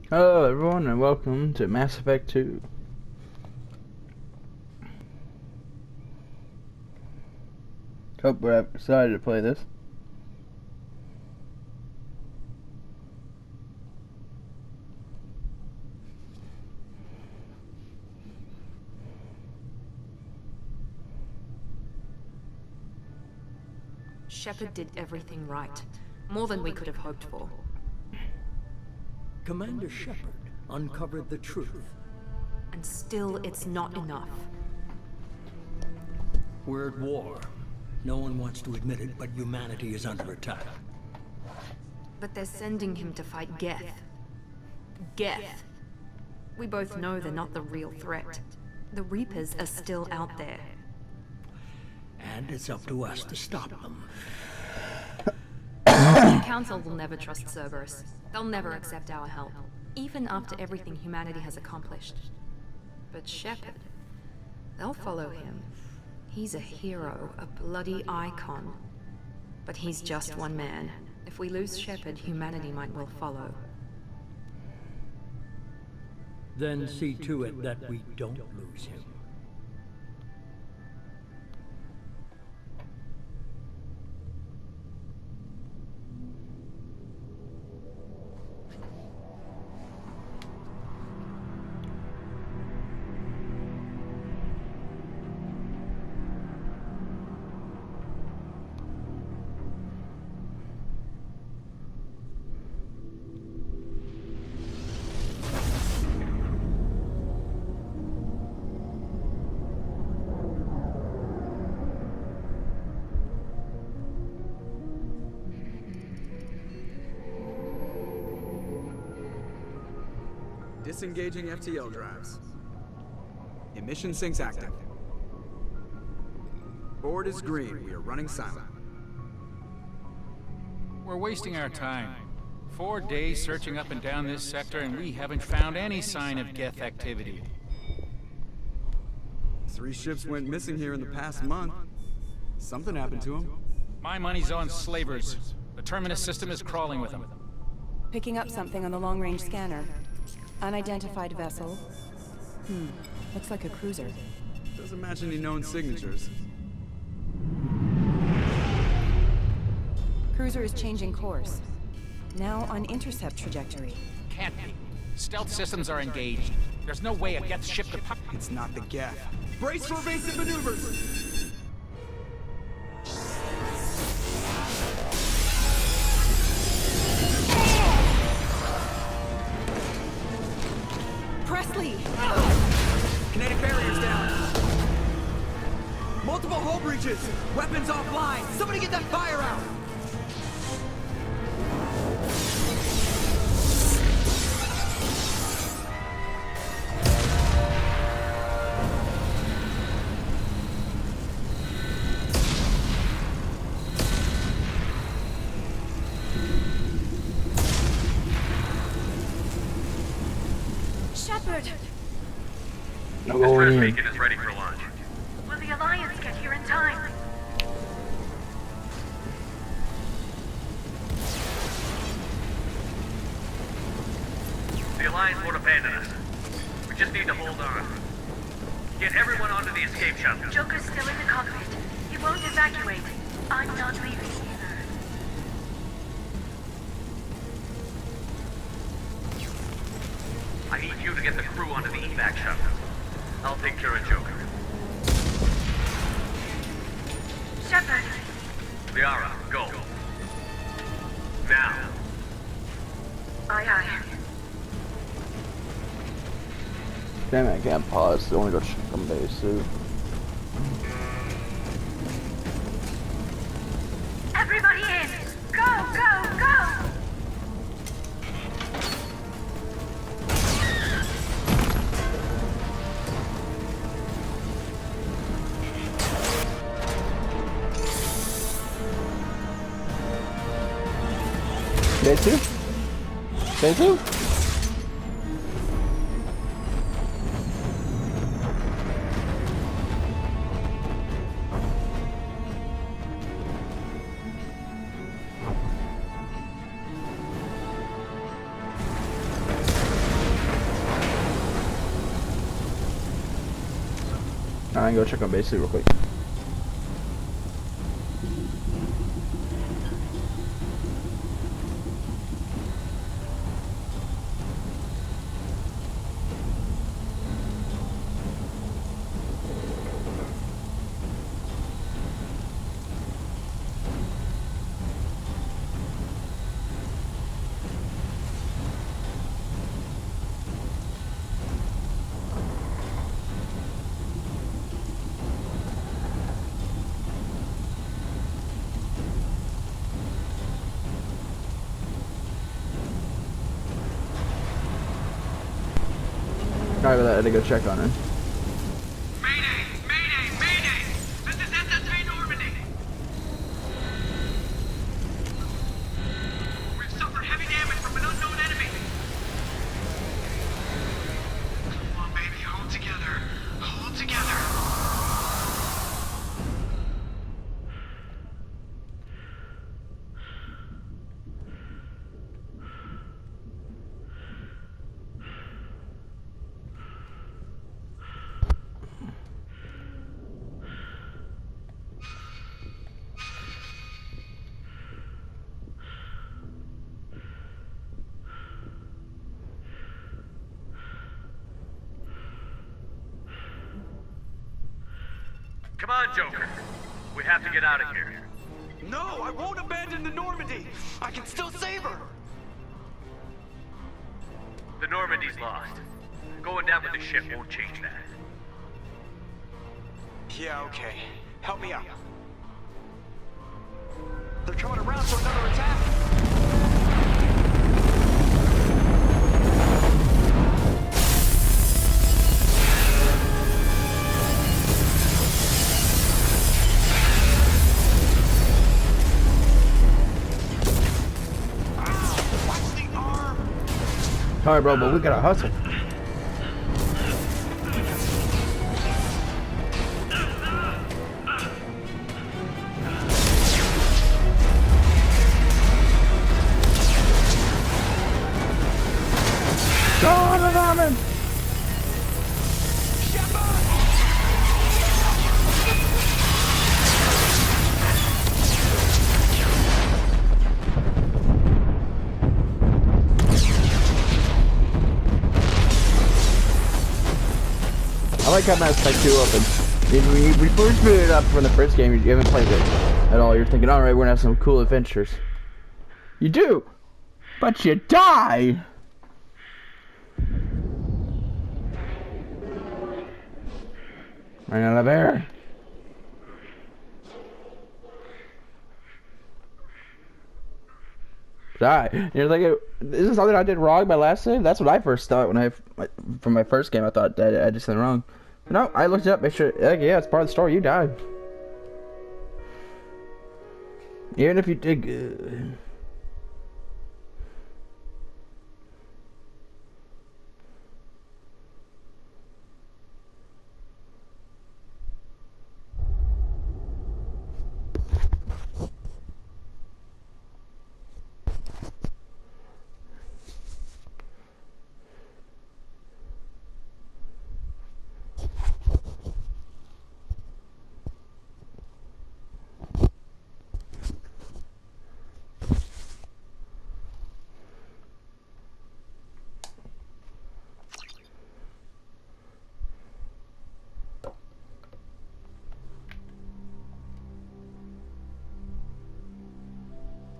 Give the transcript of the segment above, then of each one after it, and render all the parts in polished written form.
Hello everyone and welcome to Mass Effect 2. Hope we're excited to play this. Shepard did everything right. More than we could have hoped for. Commander Shepard uncovered the truth. And still, it's not enough. We're at war. No one wants to admit it, but humanity is under attack. But they're sending him to fight Geth. Geth. We both know they're not the real threat. The Reapers are still out there. And it's up to us to stop them. The Council will never trust Cerberus. They'll never accept our help, even after everything humanity has accomplished. But Shepard, they'll follow him. He's a hero, a bloody icon. But he's just one man. If we lose Shepard, humanity might well follow. Then see to it that we don't lose him. Disengaging FTL drives. Emission sinks active. Board is green. We are running silent. We're wasting our time. 4 days searching up and down this sector, and we haven't found any sign of Geth activity. 3 ships went missing here in the past month. Something happened to them. My money's on slavers. The Terminus system is crawling with them. Picking up something on the long-range scanner. Unidentified vessel. Looks like a cruiser. Doesn't match any known signatures. Cruiser is changing course. Now on intercept trajectory. Can't be. Stealth systems are engaged. There's no way a Geth ship could pop. It's not the Geth. Brace for evasive maneuvers! Presley! Kinetic barriers down. Multiple hull breaches. Weapons offline. Somebody get that fire out. Shepard! I'm going in. Beacon is ready for launch. Will the Alliance get here in time? The Alliance won't abandon us. We just need to hold on. Get everyone onto the escape shuttle. Joker's still in the cockpit. He won't evacuate. I'm not leaving either. I need you to get the crew onto the evac shuttle. I'll take care of Joker. Shepard! Liara, go. Now. Aye, aye. Damn it, I can't pause. I want to go check on base too. Everybody in! Go, go, go! Base 2? Base 2? Alright, go check on base real quick. Sorry about that, I had to go check on her. Mayday! Mayday! Mayday! This is SSA Normandy! We've suffered heavy damage from an unknown enemy! Come on, baby, hold together. Hold together. Come on, Joker. We have to get out of here. No, I won't abandon the Normandy. I can still save her. The Normandy's lost. Going down with the ship won't change that. Yeah, okay. Help me out. They're coming around for another attack. Sorry, bro, but we gotta hustle. Son of a gun! I like how Mass Effect 2 opened. When we first booted it up from the first game, you haven't played it at all. You're thinking, alright, we're gonna have some cool adventures. You do! But you die! Right out of air. Die. You're like, is this something I did wrong my last save? That's what I first thought when from my first game. I thought that I did something wrong. No, I looked it up, make sure. Like, yeah, it's part of the story. You died. Even if you did good.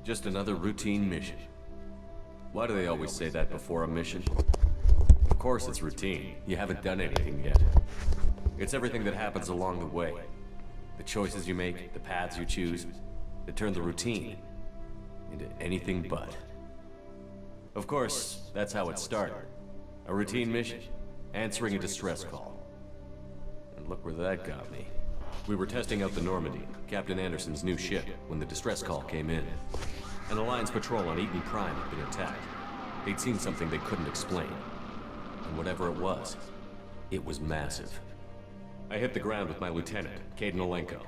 Just another routine mission. Why do they always say that before a mission? Of course it's routine. You haven't done anything yet. It's everything that happens along the way. The choices you make, the paths you choose, that turn the routine into anything but. Of course, that's how it started. A routine mission, answering a distress call. And look where that got me. We were testing out the Normandy, Captain Anderson's new ship, when the distress call came in. An Alliance patrol on Eden Prime had been attacked. They'd seen something they couldn't explain. And whatever it was massive. I hit the ground with my lieutenant, Kade Nolenko.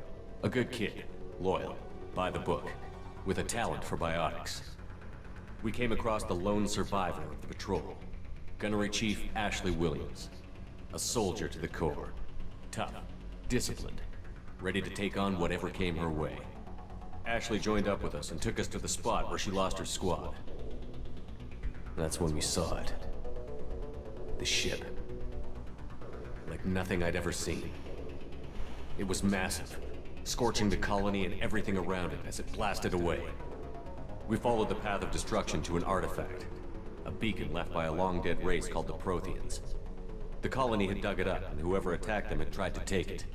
A good kid, loyal, by the book, with a talent for biotics. We came across the lone survivor of the patrol, Gunnery Chief Ashley Williams. A soldier to the core. Tough, disciplined, ready to take on whatever came her way. Ashley joined up with us and took us to the spot where she lost her squad. That's when we saw it. The ship. Like nothing I'd ever seen. It was massive, scorching the colony and everything around it as it blasted away. We followed the path of destruction to an artifact, a beacon left by a long-dead race called the Protheans. The colony had dug it up, and whoever attacked them had tried to take it.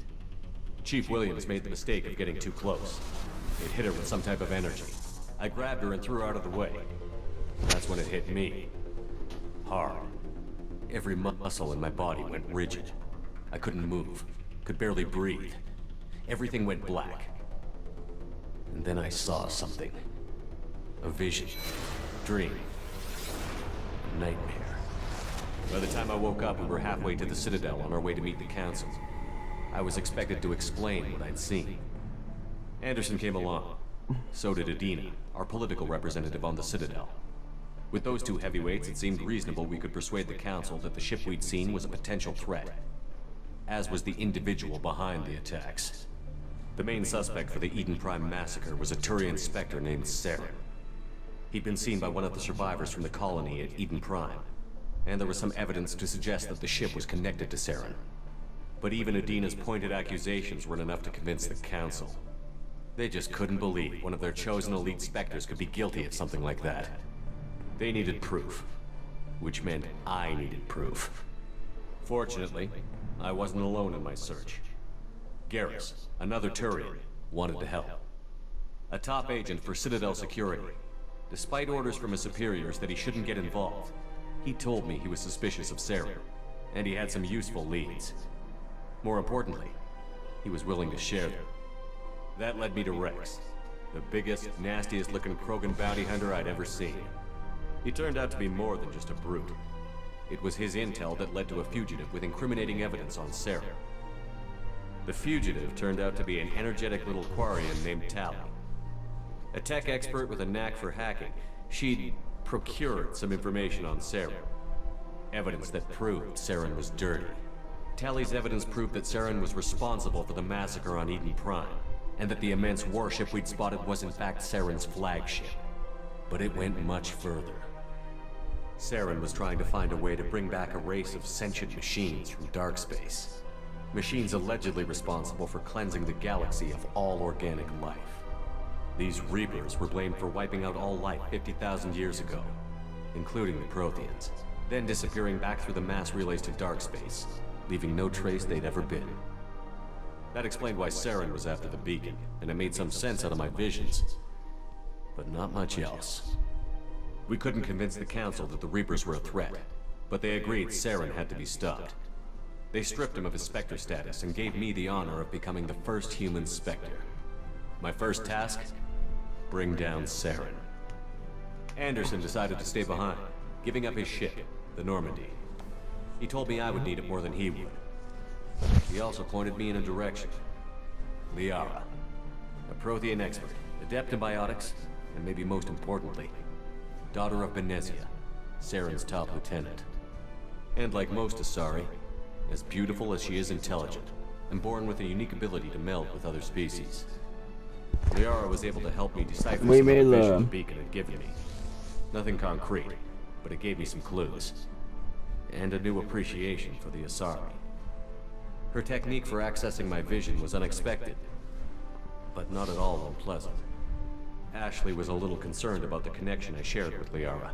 Chief Williams made the mistake of getting too close. It hit her with some type of energy. I grabbed her and threw her out of the way. That's when it hit me. Hard. Every muscle in my body went rigid. I couldn't move, could barely breathe. Everything went black. And then I saw something. A vision. Dream. A nightmare. By the time I woke up, we were halfway to the Citadel on our way to meet the Council. I was expected to explain what I'd seen. Anderson came along. So did Adina, our political representative on the Citadel. With those two heavyweights, it seemed reasonable we could persuade the Council that the ship we'd seen was a potential threat, as was the individual behind the attacks. The main suspect for the Eden Prime massacre was a Turian Spectre named Saren. He'd been seen by one of the survivors from the colony at Eden Prime, and there was some evidence to suggest that the ship was connected to Saren. But even Adina's pointed accusations weren't enough to convince the Council. They just couldn't believe one of their chosen elite Spectres could be guilty of something like that. They needed proof, which meant I needed proof. Fortunately, I wasn't alone in my search. Garrus, another Turian, wanted to help. A top agent for Citadel Security. Despite orders from his superiors that he shouldn't get involved, he told me he was suspicious of Saren, and he had some useful leads. More importantly, he was willing to share them. That led me to Rex, the biggest, nastiest looking Krogan bounty hunter I'd ever seen. He turned out to be more than just a brute. It was his intel that led to a fugitive with incriminating evidence on Saren. The fugitive turned out to be an energetic little Quarian named Tali. A tech expert with a knack for hacking, she'd procured some information on Saren. Evidence that proved Saren was dirty. Tali's evidence proved that Saren was responsible for the massacre on Eden Prime, and that the immense warship we'd spotted was in fact Saren's flagship. But it went much further. Saren was trying to find a way to bring back a race of sentient machines from dark space. Machines allegedly responsible for cleansing the galaxy of all organic life. These Reapers were blamed for wiping out all life 50,000 years ago, including the Protheans, then disappearing back through the mass relays to dark space, leaving no trace they'd ever been. That explained why Saren was after the beacon, and it made some sense out of my visions. But not much else. We couldn't convince the Council that the Reapers were a threat, but they agreed Saren had to be stopped. They stripped him of his Spectre status and gave me the honor of becoming the first human Spectre. My first task? Bring down Saren. Anderson decided to stay behind, giving up his ship, the Normandy. He told me I would need it more than he would. He also pointed me in a direction. Liara, a Prothean expert, adept in biotics, and maybe most importantly, daughter of Benezia, Saren's top lieutenant. And like most Asari, as beautiful as she is intelligent, and born with a unique ability to meld with other species. Liara was able to help me decipher some of the vision the beacon had given me. Nothing concrete, but it gave me some clues. And a new appreciation for the Asari. Her technique for accessing my vision was unexpected, but not at all unpleasant. Ashley was a little concerned about the connection I shared with Liara.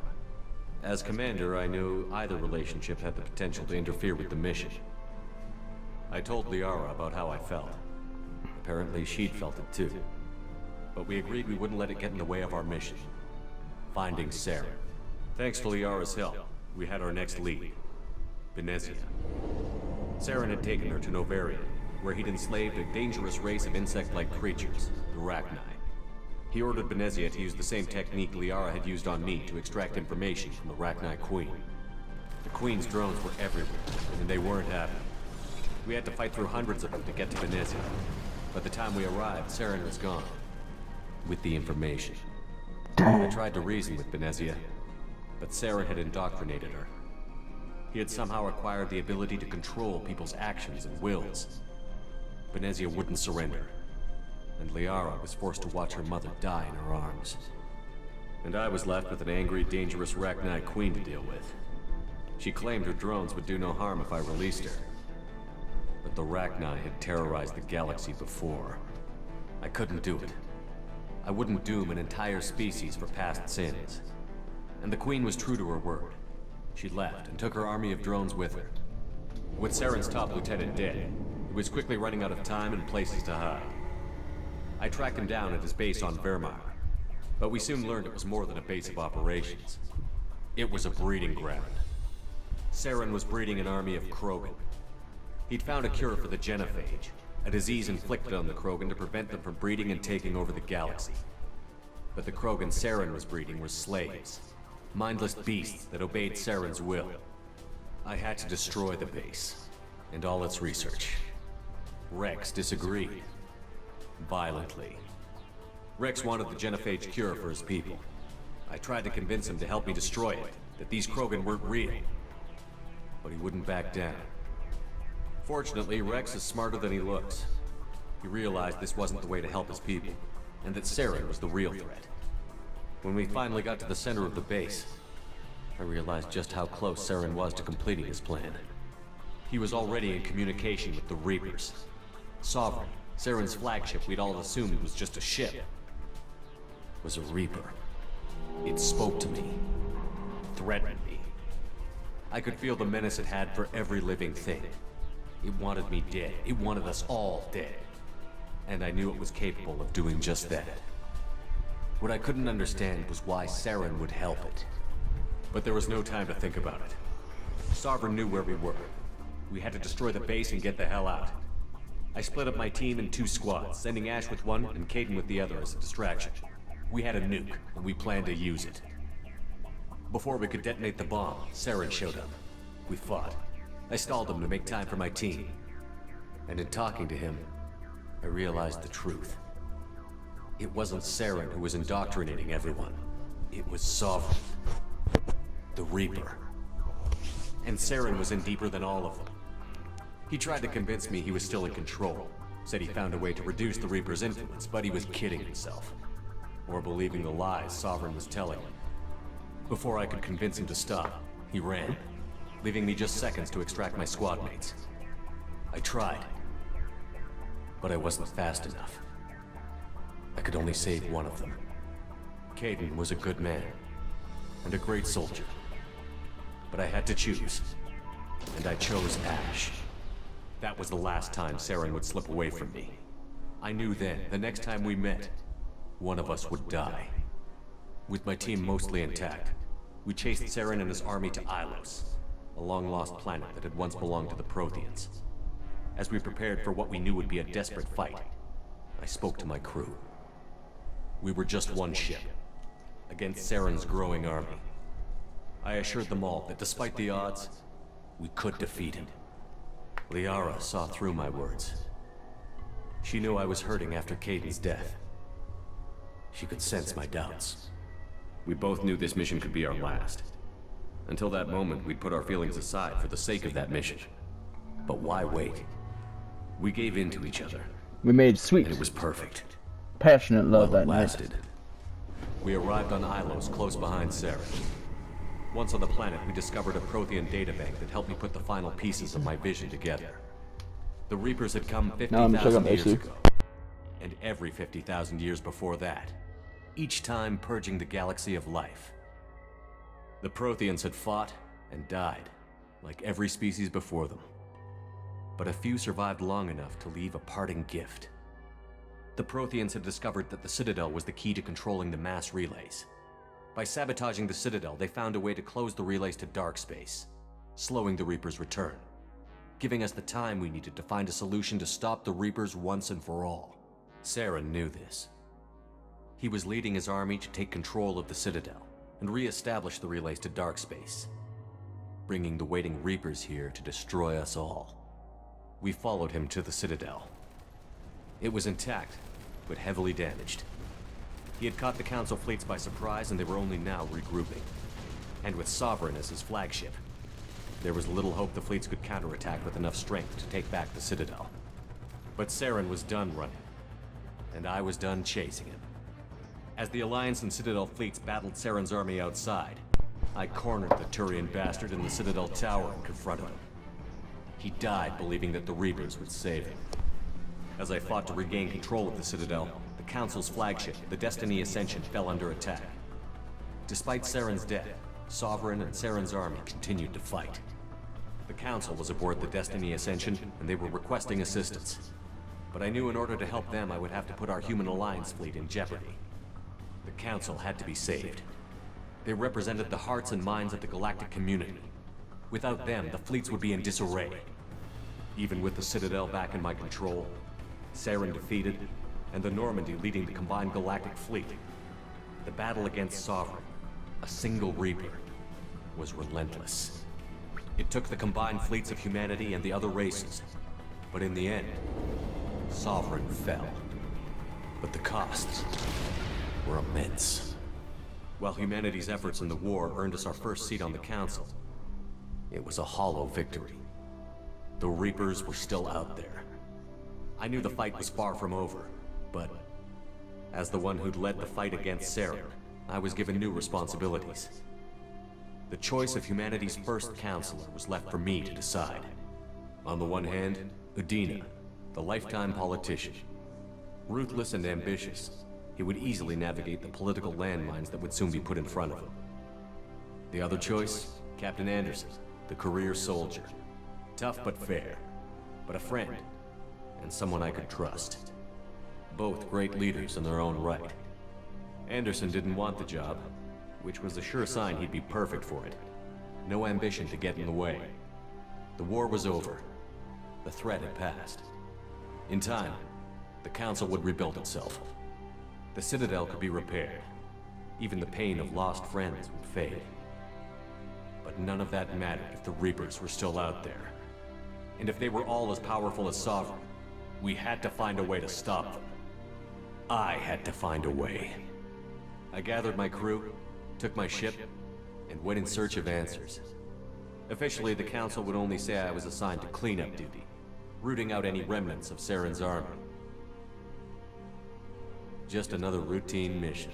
As commander, I knew either relationship had the potential to interfere with the mission. I told Liara about how I felt. Apparently she'd felt it too. But we agreed we wouldn't let it get in the way of our mission. Finding Saren. Thanks to Liara's help, we had our next lead. Benezia. Saren had taken her to Novarian, where he'd enslaved a dangerous race of insect-like creatures, the Rachni. He ordered Benezia to use the same technique Liara had used on me to extract information from the Rachni Queen. The Queen's drones were everywhere, and they weren't happy. We had to fight through hundreds of them to get to Benezia. By the time we arrived, Saren was gone. With the information. I tried to reason with Benezia, but Saren had indoctrinated her. He had somehow acquired the ability to control people's actions and wills. Benezia wouldn't surrender, and Liara was forced to watch her mother die in her arms. And I was left with an angry, dangerous Rachni queen to deal with. She claimed her drones would do no harm if I released her. But the Rachni had terrorized the galaxy before. I couldn't do it. I wouldn't doom an entire species for past sins. And the Queen was true to her word. She left and took her army of drones with her. With Saren's top lieutenant dead, he was quickly running out of time and places to hide. I tracked him down at his base on Vermeer, but we soon learned it was more than a base of operations. It was a breeding ground. Saren was breeding an army of Krogan. He'd found a cure for the genophage, a disease inflicted on the Krogan to prevent them from breeding and taking over the galaxy. But the Krogan Saren was breeding were slaves, mindless beasts that obeyed Saren's will. I had to destroy the base, and all its research. Rex disagreed. Violently. Rex wanted the genophage cure for his people. I tried to convince him to help me destroy it, that these Krogan weren't real. But he wouldn't back down. Fortunately, Rex is smarter than he looks. He realized this wasn't the way to help his people, and that Saren was the real threat. When we finally got to the center of the base, I realized just how close Saren was to completing his plan. He was already in communication with the Reapers. Sovereign, Saren's flagship we'd all assumed was just a ship, was a Reaper. It spoke to me, threatened me. I could feel the menace it had for every living thing. It wanted me dead. It wanted us all dead. And I knew it was capable of doing just that. What I couldn't understand was why Saren would help it. But there was no time to think about it. Sovereign knew where we were. We had to destroy the base and get the hell out. I split up my team in 2 squads, sending Ash with one and Kaidan with the other as a distraction. We had a nuke, and we planned to use it. Before we could detonate the bomb, Saren showed up. We fought. I stalled him to make time for my team. And in talking to him, I realized the truth. It wasn't Saren who was indoctrinating everyone. It was Sovereign. The Reaper. And Saren was in deeper than all of them. He tried to convince me he was still in control. Said he found a way to reduce the Reaper's influence, but he was kidding himself. Or believing the lies Sovereign was telling him. Before I could convince him to stop, he ran, leaving me just seconds to extract my squad mates. I tried, but I wasn't fast enough. I could only save one of them. Kaidan was a good man, and a great soldier. But I had to choose, and I chose Ash. That was the last time Saren would slip away from me. I knew then, the next time we met, one of us would die. With my team mostly intact, we chased Saren and his army to Ilos, a long-lost planet that had once belonged to the Protheans. As we prepared for what we knew would be a desperate fight, I spoke to my crew. We were just one ship, against Saren's growing army. I assured them all that despite the odds, we could defeat him. Liara saw through my words. She knew I was hurting after Kaidan's death. She could sense my doubts. We both knew this mission could be our last. Until that moment, we'd put our feelings aside for the sake of that mission. But why wait? We gave in to each other. We made sweet, and it was perfect. passionate love While it that night. lasted. We arrived on Ilos, close behind Saren. Once on the planet, we discovered a Prothean databank that helped me put the final pieces of my vision together. The Reapers had come 50,000 years ago, and every 50,000 years before that, each time purging the galaxy of life. The Protheans had fought and died, like every species before them. But a few survived long enough to leave a parting gift. The Protheans had discovered that the Citadel was the key to controlling the mass relays. By sabotaging the Citadel, they found a way to close the relays to dark space, slowing the Reapers' return, giving us the time we needed to find a solution to stop the Reapers once and for all. Saren knew this. He was leading his army to take control of the Citadel and re-establish the relays to dark space, bringing the waiting Reapers here to destroy us all. We followed him to the Citadel. It was intact, but heavily damaged. He had caught the Council fleets by surprise, and they were only now regrouping. And with Sovereign as his flagship, there was little hope the fleets could counterattack with enough strength to take back the Citadel. But Saren was done running, and I was done chasing him. As the Alliance and Citadel fleets battled Saren's army outside, I cornered the Turian bastard in the Citadel tower and confronted him. He died believing that the Reapers would save him. As I fought to regain control of the Citadel, the Council's flagship, the Destiny Ascension, fell under attack. Despite Saren's death, Sovereign and Saren's army continued to fight. The Council was aboard the Destiny Ascension, and they were requesting assistance. But I knew in order to help them, I would have to put our Human Alliance fleet in jeopardy. The Council had to be saved. They represented the hearts and minds of the galactic community. Without them, the fleets would be in disarray. Even with the Citadel back in my control, Saren defeated, and the Normandy leading the combined galactic fleet, the battle against Sovereign, a single Reaper, was relentless. It took the combined fleets of humanity and the other races, but in the end, Sovereign fell. But the costs were immense. While humanity's efforts in the war earned us our first seat on the Council, it was a hollow victory. The Reapers were still out there. I knew the fight was far from over, but as the one who'd led the fight against Saren, I was given new responsibilities. The choice of humanity's first Counselor was left for me to decide. On the one hand, Udina, the lifetime politician. Ruthless and ambitious, he would easily navigate the political landmines that would soon be put in front of him. The other choice, Captain Anderson, the career soldier. Tough but fair, but a friend, and someone I could trust. Both great leaders in their own right. Anderson didn't want the job, which was a sure sign he'd be perfect for it. No ambition to get in the way. The war was over. The threat had passed. In time, the Council would rebuild itself. The Citadel could be repaired. Even the pain of lost friends would fade. But none of that mattered if the Reapers were still out there. And if they were all as powerful as Sovereign, we had to find a way to stop them. I had to find a way. I gathered my crew, took my ship, and went in search of answers. Officially, the Council would only say I was assigned to cleanup duty, rooting out any remnants of Saren's army. Just another routine mission.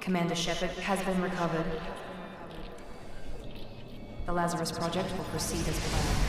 Commander Shepard has been recovered. The Lazarus Project will proceed as planned.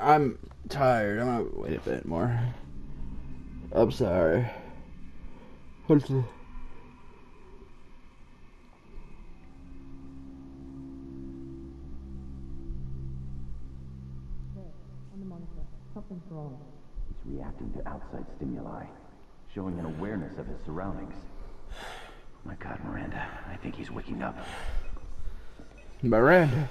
I'm tired. I'm gonna wait a bit more. I'm sorry. What's the... Something's wrong. He's reacting to outside stimuli, showing an awareness of his surroundings. My God, Miranda. I think he's waking up. Miranda.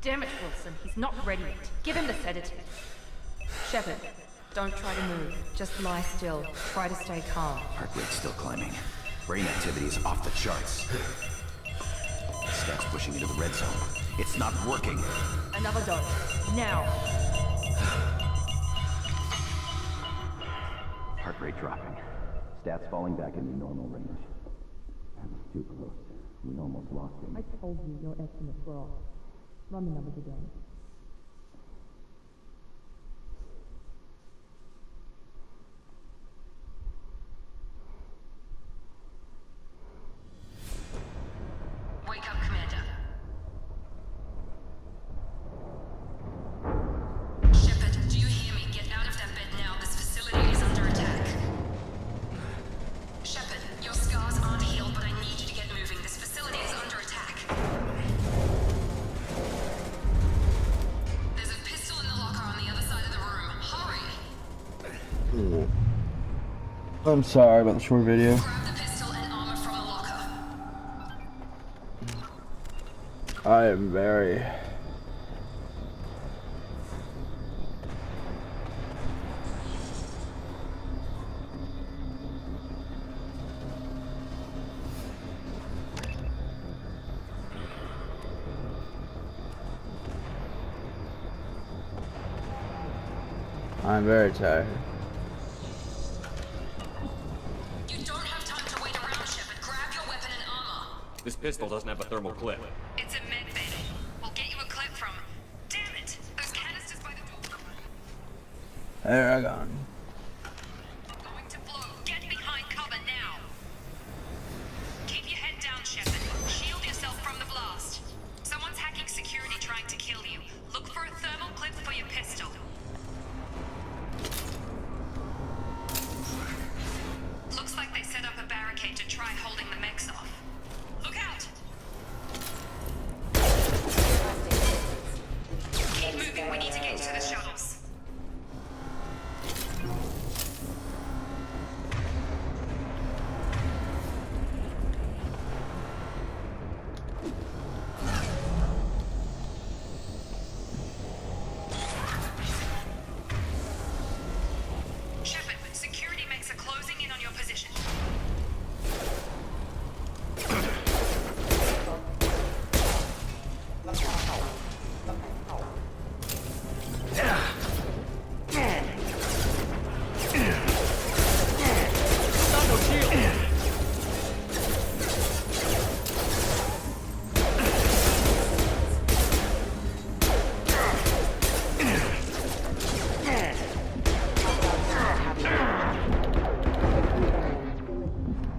Damn it, Wilson. He's not ready yet. Give him the sedative. Shepard, don't try to move. Just lie still. Try to stay calm. Heart rate's still climbing. Brain activity is off the charts. Stats pushing into the red zone. It's not working. Another dose. Now. Heart rate dropping. Stats falling back into normal range. That was too close. We almost lost him. I told you your estimates were off. Run the numbers again. Wake up, Commander. Shepard, do you hear me? Get out of that bed now. This facility is under attack. Shepard, your scars aren't healed, but I need you to get moving. This facility is under attack. There's a pistol in the locker on the other side of the room. Hurry! I'm sorry about the short video. Grab the pistol and armor from the locker. I am very... I'm very tired. You don't have time to wait around, Shepard. Grab your weapon and armor. This pistol doesn't have a thermal clip. It's a med bay. We'll get you a clip from... Damn it! Those canisters by the door. There I gone. Going to blow. Get behind cover now. Keep your head down, Shepard. Shield yourself from the blast. Someone's hacking security trying to kill you. Look for a thermal clip for your pistol. Looks like they set up a barricade to try holding the mechs off. Look out! Keep moving. We need to get to the shuttles. Shepard, security mechs are closing in on your position.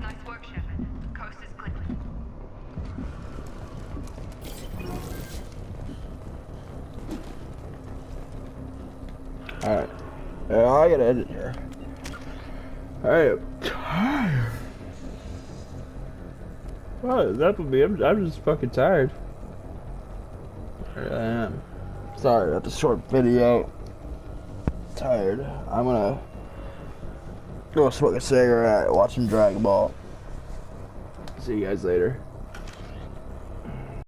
Nice work, Shepard. Coast is clear. Alright. Yeah, I gotta edit here. I am tired. What is up with me? I'm just fucking tired. I really am. Sorry about the short video. Tired. I'm gonna go smoke a cigarette, watching Dragon Ball. See you guys later.